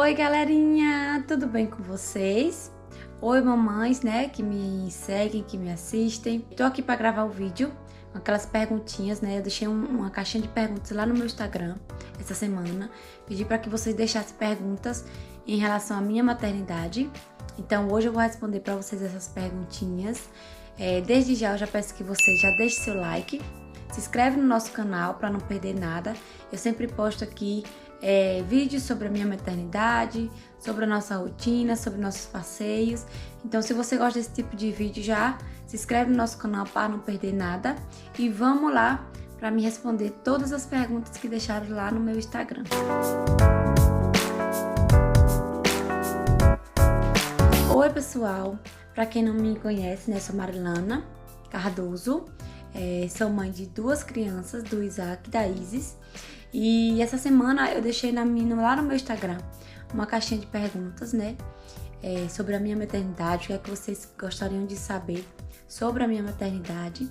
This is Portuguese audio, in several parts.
Oi, galerinha, tudo bem com vocês? Oi, mamães, né, que me seguem, que me assistem. Tô aqui para gravar o vídeo com aquelas perguntinhas, né? Eu deixei uma caixinha de perguntas lá no meu Instagram essa semana. Pedi para que vocês deixassem perguntas em relação à minha maternidade. Então, hoje eu vou responder para vocês essas perguntinhas. Desde já, eu já peço que você já deixe seu like. Se inscreve no nosso canal para não perder nada. Eu sempre posto aqui vídeos sobre a minha maternidade, sobre a nossa rotina, sobre nossos passeios. Então, se você gosta desse tipo de vídeo, já se inscreve no nosso canal para não perder nada. E vamos lá para me responder todas as perguntas que deixaram lá no meu Instagram. Oi, pessoal! Para quem não me conhece, né, sou Marilana Cardoso. Sou mãe de duas crianças, do Isaac e da Isis. E essa semana eu deixei lá no meu Instagram uma caixinha de perguntas, né? Sobre a minha maternidade, o que é que vocês gostariam de saber sobre a minha maternidade.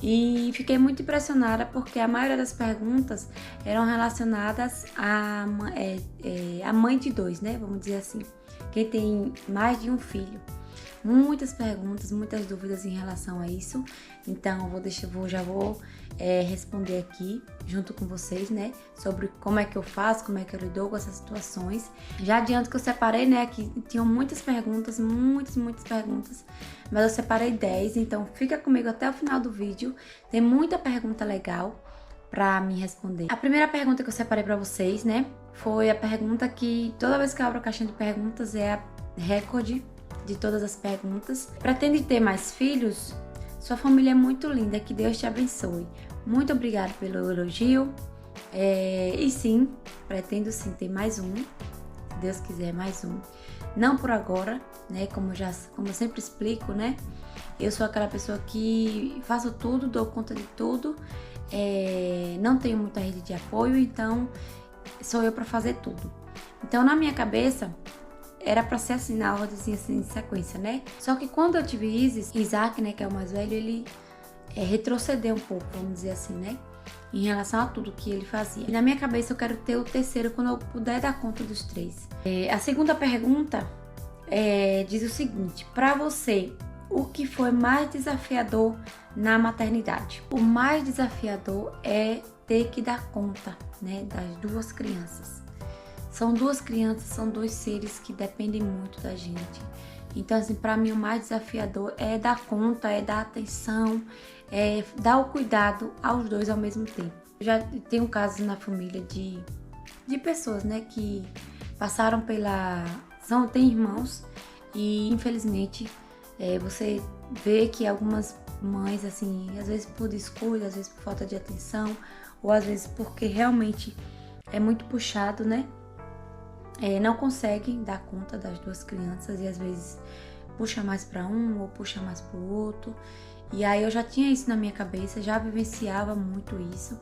E fiquei muito impressionada porque a maioria das perguntas eram relacionadas à mãe de dois, né? Vamos dizer assim, quem tem mais de um filho. Muitas perguntas, muitas dúvidas em relação a isso. Então já vou responder aqui junto com vocês, né? Sobre como é que eu faço, como é que eu lido com essas situações. Já adianto que eu separei, né? Que tinham muitas perguntas, muitas perguntas. Mas eu separei 10, então fica comigo até o final do vídeo. Tem muita pergunta legal pra me responder. A primeira pergunta que eu separei pra vocês, né? Foi a pergunta que toda vez que eu abro a caixinha de perguntas é a recorde de todas as perguntas. Pretende ter mais filhos? Sua família é muito linda, que Deus te abençoe. Muito obrigada pelo elogio. E sim, pretendo sim ter mais um, se Deus quiser, mais um. Não por agora, né? Como eu sempre explico, né? Eu sou aquela pessoa que faço tudo, dou conta de tudo. Não tenho muita rede de apoio, então sou eu para fazer tudo. Então, na minha cabeça, era pra ser assim, na ordem assim, em sequência, né? Só que quando eu tive Isaac, né, que é o mais velho, ele retrocedeu um pouco, vamos dizer assim, né? Em relação a tudo que ele fazia. E na minha cabeça eu quero ter o terceiro quando eu puder dar conta dos três. A segunda pergunta diz o seguinte: pra você, o que foi mais desafiador na maternidade? O mais desafiador é ter que dar conta, né, das duas crianças. São duas crianças, são dois seres que dependem muito da gente. Então, assim, pra mim o mais desafiador é dar conta, é dar atenção, é dar o cuidado aos dois ao mesmo tempo. Eu já tenho casos na família de pessoas, né, que passaram tem irmãos e, infelizmente, você vê que algumas mães, assim, às vezes por descuido, às vezes por falta de atenção, ou às vezes porque realmente é muito puxado, né? Não conseguem dar conta das duas crianças e às vezes puxa mais para um ou puxa mais para o outro. E aí eu já tinha isso na minha cabeça, já vivenciava muito isso.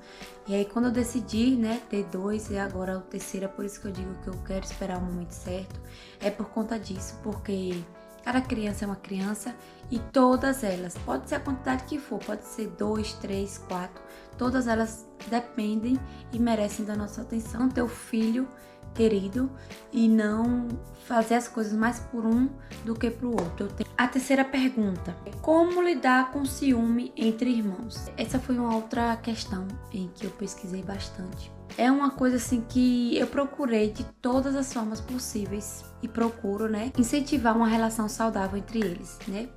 E aí quando eu decidi, né, ter dois e agora o terceiro, é por isso que eu digo que eu quero esperar o momento certo, é por conta disso, porque cada criança é uma criança e todas elas, pode ser a quantidade que for, pode ser 2, 3, 4, todas elas dependem e merecem da nossa atenção. Ter o filho querido e não fazer as coisas mais por um do que pro outro. A terceira pergunta: como lidar com ciúme entre irmãos? Essa foi uma outra questão em que eu pesquisei bastante. É uma coisa assim que eu procurei de todas as formas possíveis e procuro, né, incentivar uma relação saudável entre eles, né?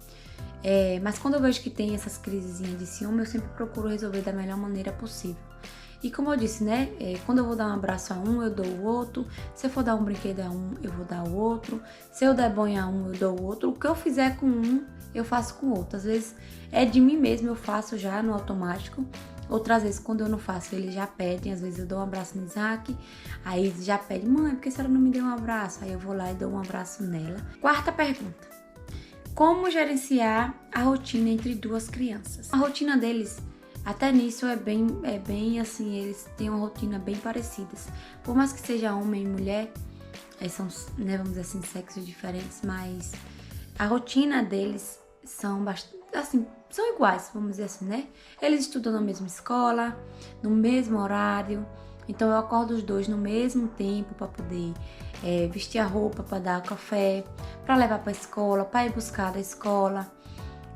Mas quando eu vejo que tem essas crisezinhas de ciúme, eu sempre procuro resolver da melhor maneira possível. E como eu disse, né, quando eu vou dar um abraço a um, eu dou o outro. Se eu for dar um brinquedo a um, eu vou dar o outro. Se eu der banho a um, eu dou o outro. O que eu fizer com um, eu faço com o outro. Às vezes é de mim mesmo, eu faço já no automático. Outras vezes, quando eu não faço, eles já pedem. Às vezes eu dou um abraço no Isaac, aí eles já pedem: mãe, por que a senhora não me deu um abraço? Aí eu vou lá e dou um abraço nela. Quarta pergunta: como gerenciar a rotina entre duas crianças? A rotina deles, até nisso, é bem assim, eles têm uma rotina bem parecidas. Por mais que seja homem e mulher, são, né, vamos dizer assim, sexos diferentes, mas a rotina deles são bastante, assim, são iguais, vamos dizer assim, né? Eles estudam na mesma escola, no mesmo horário, então eu acordo os dois no mesmo tempo para poder vestir a roupa, para dar café, para levar para a escola, para ir buscar da escola.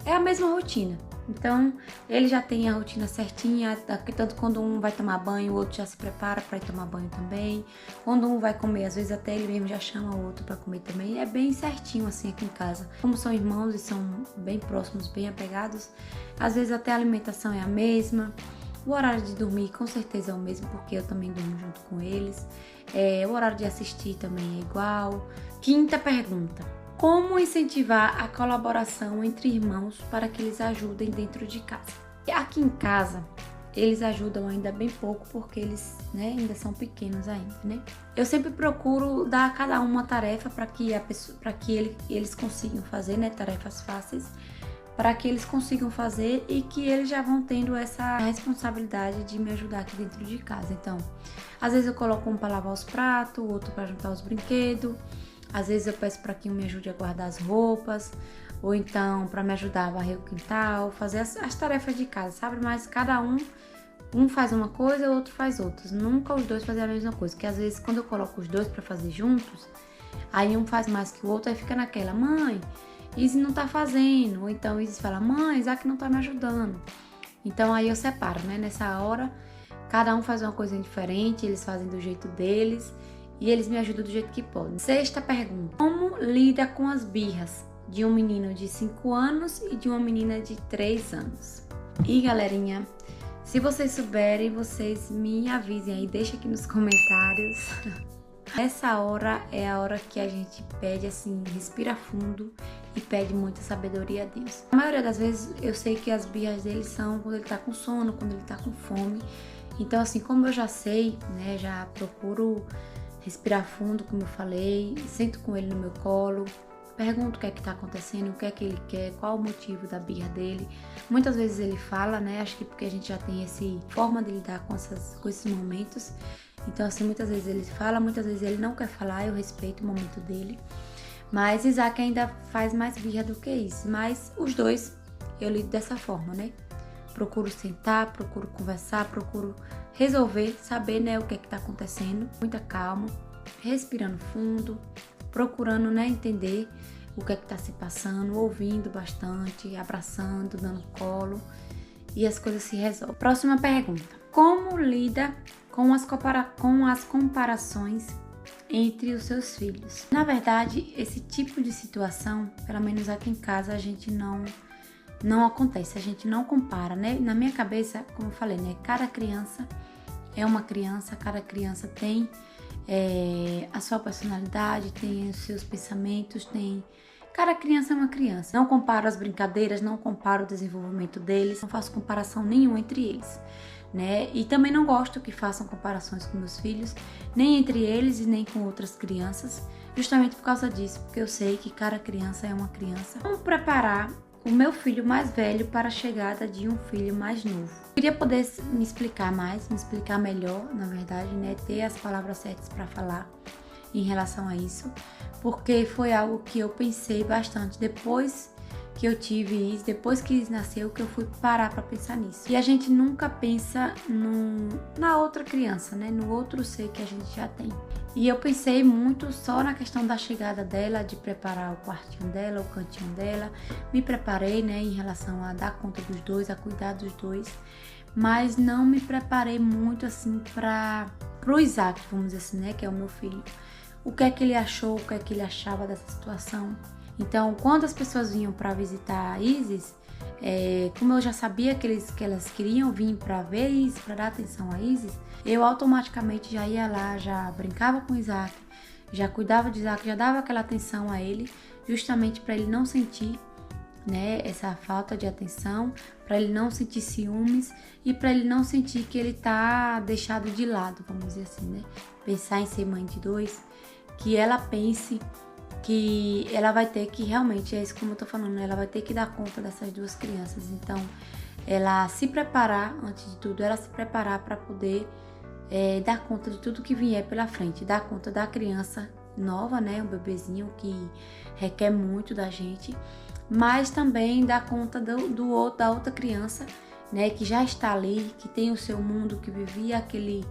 É a mesma rotina. Então, ele já tem a rotina certinha, tanto quando um vai tomar banho, o outro já se prepara para ir tomar banho também. Quando um vai comer, às vezes até ele mesmo já chama o outro para comer também. É bem certinho assim aqui em casa. Como são irmãos e são bem próximos, bem apegados, às vezes até a alimentação é a mesma. O horário de dormir com certeza é o mesmo, porque eu também durmo junto com eles. O horário de assistir também é igual. Quinta pergunta: como incentivar a colaboração entre irmãos para que eles ajudem dentro de casa? Aqui em casa, eles ajudam ainda bem pouco, porque eles, ainda são pequenos ainda, Eu sempre procuro dar a cada um uma tarefa para que eles consigam fazer, tarefas fáceis, para que eles consigam fazer e que eles já vão tendo essa responsabilidade de me ajudar aqui dentro de casa. Então, às vezes eu coloco um para lavar os pratos, o outro para juntar os brinquedos. Às vezes eu peço para que um me ajude a guardar as roupas, ou então para me ajudar a varrer o quintal, fazer as tarefas de casa, sabe? Mas cada um faz uma coisa, o outro faz outra. Nunca os dois fazem a mesma coisa, porque às vezes quando eu coloco os dois para fazer juntos, aí um faz mais que o outro, aí fica naquela: mãe, Izzy não tá fazendo. Ou então Izzy fala: mãe, Isaac não tá me ajudando. Então aí eu separo, Nessa hora, cada um faz uma coisa diferente, eles fazem do jeito deles. E eles me ajudam do jeito que podem. Sexta pergunta: como lida com as birras de um menino de 5 anos e de uma menina de 3 anos? E galerinha, se vocês souberem, vocês me avisem aí, deixa aqui nos comentários. Essa hora é a hora que a gente pede assim, respira fundo e pede muita sabedoria a Deus. A maioria das vezes eu sei que as birras dele são quando ele tá com sono, quando ele tá com fome. Então assim, como eu já sei, já procuro respirar fundo, como eu falei, sento com ele no meu colo, pergunto o que é que tá acontecendo, o que é que ele quer, qual o motivo da birra dele. Muitas vezes ele fala, acho que porque a gente já tem essa forma de lidar com esses momentos. Então assim, muitas vezes ele fala, muitas vezes ele não quer falar, eu respeito o momento dele. Mas Isaac ainda faz mais birra do que isso, mas os dois eu lido dessa forma, Procuro sentar, procuro conversar, procuro resolver, saber, o que é que tá acontecendo. Muita calma, respirando fundo, procurando, entender o que é que tá se passando, ouvindo bastante, abraçando, dando colo, e as coisas se resolvem. Próxima pergunta: como lida com as comparações entre os seus filhos? Na verdade, esse tipo de situação, pelo menos aqui em casa, a gente não acontece, a gente não compara, Na minha cabeça, como eu falei, cada criança é uma criança, cada criança tem a sua personalidade, tem os seus pensamentos, cada criança é uma criança. Não comparo as brincadeiras, não comparo o desenvolvimento deles, não faço comparação nenhuma entre eles, E também não gosto que façam comparações com meus filhos, nem entre eles e nem com outras crianças, justamente por causa disso, porque eu sei que cada criança é uma criança. Como preparar o meu filho mais velho para a chegada de um filho mais novo? Queria poder me explicar melhor, na verdade, ter as palavras certas para falar em relação a isso, porque foi algo que eu pensei bastante depois que eu tive isso, depois que Izzy nasceu, que eu fui parar para pensar nisso. E a gente nunca pensa na outra criança, no outro ser que a gente já tem. E eu pensei muito só na questão da chegada dela, de preparar o quartinho dela, o cantinho dela. Me preparei, em relação a dar conta dos dois, a cuidar dos dois. Mas não me preparei muito, assim, pro Isaac, vamos dizer assim, que é o meu filho. O que é que ele achou, o que é que ele achava dessa situação. Então, quando as pessoas vinham para visitar a Isis, como eu já sabia que elas queriam vir para ver Isis, para dar atenção a Isis, eu automaticamente já ia lá, já brincava com o Isaac, já cuidava de Isaac, já dava aquela atenção a ele, justamente para ele não sentir essa falta de atenção, para ele não sentir ciúmes e para ele não sentir que ele tá deixado de lado, vamos dizer assim, Pensar em ser mãe de dois, que ela pense que ela vai ter que, realmente, é isso como eu tô falando, ela vai ter que dar conta dessas duas crianças. Então, ela se preparar, antes de tudo, ela se preparar para poder dar conta de tudo que vier pela frente, dar conta da criança nova, um bebezinho que requer muito da gente, mas também dar conta da outra criança, que já está ali, que tem o seu mundo, que vivia aquele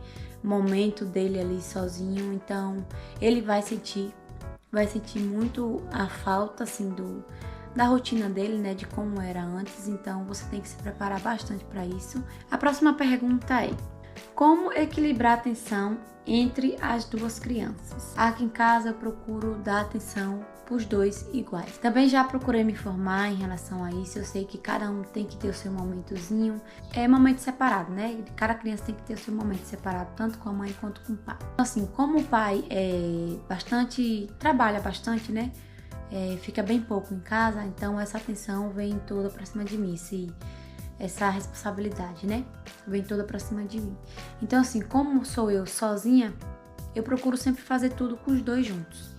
momento dele ali sozinho, então ele vai sentir muito a falta, assim, da rotina dele, né, de como era antes, então você tem que se preparar bastante para isso. A próxima pergunta é: como equilibrar a atenção entre as duas crianças? Aqui em casa eu procuro dar atenção para os dois iguais. Também já procurei me informar em relação a isso. Eu sei que cada um tem que ter o seu momentozinho. É momento separado, né? Cada criança tem que ter o seu momento separado, tanto com a mãe quanto com o pai. Assim, como o pai trabalha bastante, né? Fica bem pouco em casa, então essa atenção vem toda pra cima de mim. Essa responsabilidade, né? Vem toda pra cima de mim. Então, assim, como sou eu sozinha, eu procuro sempre fazer tudo com os dois juntos.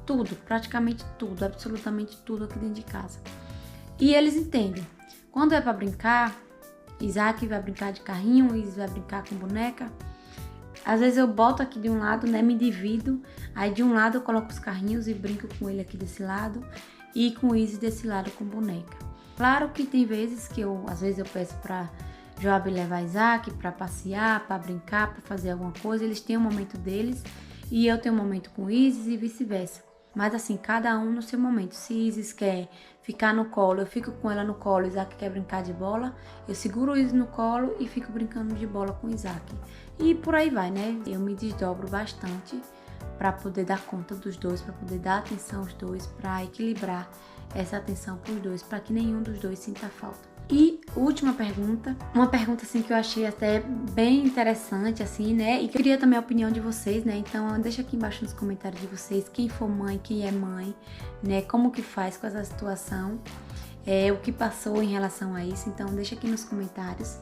Tudo, praticamente tudo, absolutamente tudo aqui dentro de casa. E eles entendem. Quando é pra brincar, Isaac vai brincar de carrinho, Isis vai brincar com boneca. Às vezes eu boto aqui de um lado, né, me divido. Aí de um lado eu coloco os carrinhos e brinco com ele aqui desse lado. E com o Isis desse lado com boneca. Claro que tem vezes que às vezes eu peço pra Joab levar Isaac pra passear, pra brincar, pra fazer alguma coisa. Eles têm um momento deles e eu tenho um momento com o Isis e vice-versa. Mas assim, cada um no seu momento. Se Isis quer ficar no colo, eu fico com ela no colo. Isaac quer brincar de bola, eu seguro o Isis no colo e fico brincando de bola com o Isaac. E por aí vai, né? Eu me desdobro bastante para poder dar conta dos dois, para poder dar atenção aos dois, para equilibrar essa atenção para os dois, para que nenhum dos dois sinta falta. E última pergunta, uma pergunta assim que eu achei até bem interessante, assim, né? E queria também a opinião de vocês, né? Então deixa aqui embaixo nos comentários de vocês, quem for mãe, quem é mãe, né? Como que faz com essa situação, o que passou em relação a isso. Então deixa aqui nos comentários.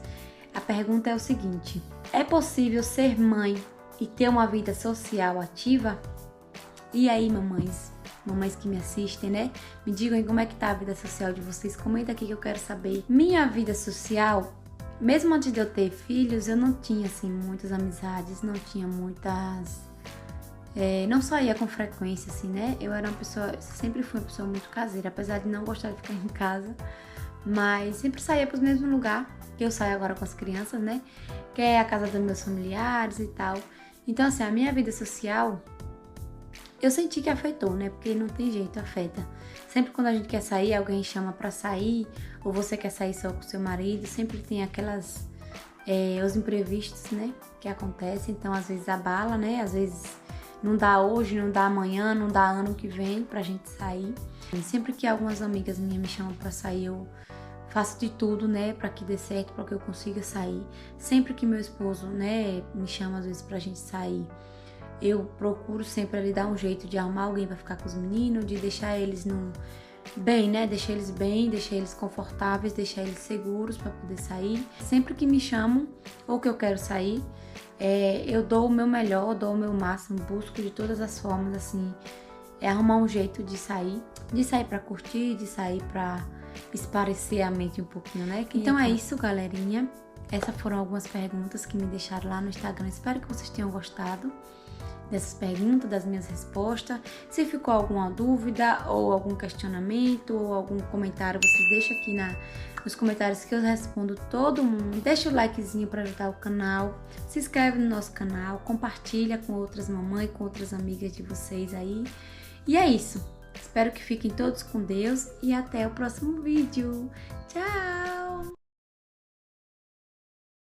A pergunta é o seguinte: é possível ser mãe e ter uma vida social ativa? E aí, mamães que me assistem, né? Me digam aí como é que tá a vida social de vocês. Comenta aqui que eu quero saber. Minha vida social, mesmo antes de eu ter filhos, eu não tinha, assim, muitas amizades, não tinha muitas... não saía com frequência, assim, né? Eu era uma pessoa, sempre fui uma pessoa muito caseira, apesar de não gostar de ficar em casa, mas sempre saía para os mesmos lugares, que eu saio agora com as crianças, né? Que é a casa dos meus familiares e tal. Então, assim, a minha vida social... eu senti que afetou, né? Porque não tem jeito, afeta. Sempre quando a gente quer sair, alguém chama pra sair, ou você quer sair só com seu marido, sempre tem os imprevistos, né? Que acontecem, então às vezes abala, né? Às vezes não dá hoje, não dá amanhã, não dá ano que vem pra gente sair. E sempre que algumas amigas minhas me chamam pra sair, eu faço de tudo, né? Pra que dê certo, pra que eu consiga sair. Sempre que meu esposo, né, me chama às vezes pra gente sair, eu procuro sempre ali dar um jeito de arrumar alguém para ficar com os meninos, de deixar eles bem, né? Deixar eles bem, deixar eles confortáveis, deixar eles seguros para poder sair. Sempre que me chamam ou que eu quero sair, eu dou o meu melhor, dou o meu máximo, busco de todas as formas, assim, arrumar um jeito de sair para curtir, de sair para esparecer a mente um pouquinho, né? Então é isso, galerinha. Essas foram algumas perguntas que me deixaram lá no Instagram. Espero que vocês tenham gostado dessas perguntas, das minhas respostas. Se ficou alguma dúvida ou algum questionamento ou algum comentário, vocês deixam aqui nos comentários que eu respondo todo mundo. Deixa o likezinho para ajudar o canal, se inscreve no nosso canal, compartilha com outras mamães, com outras amigas de vocês aí. E é isso. Espero que fiquem todos com Deus e até o próximo vídeo. Tchau!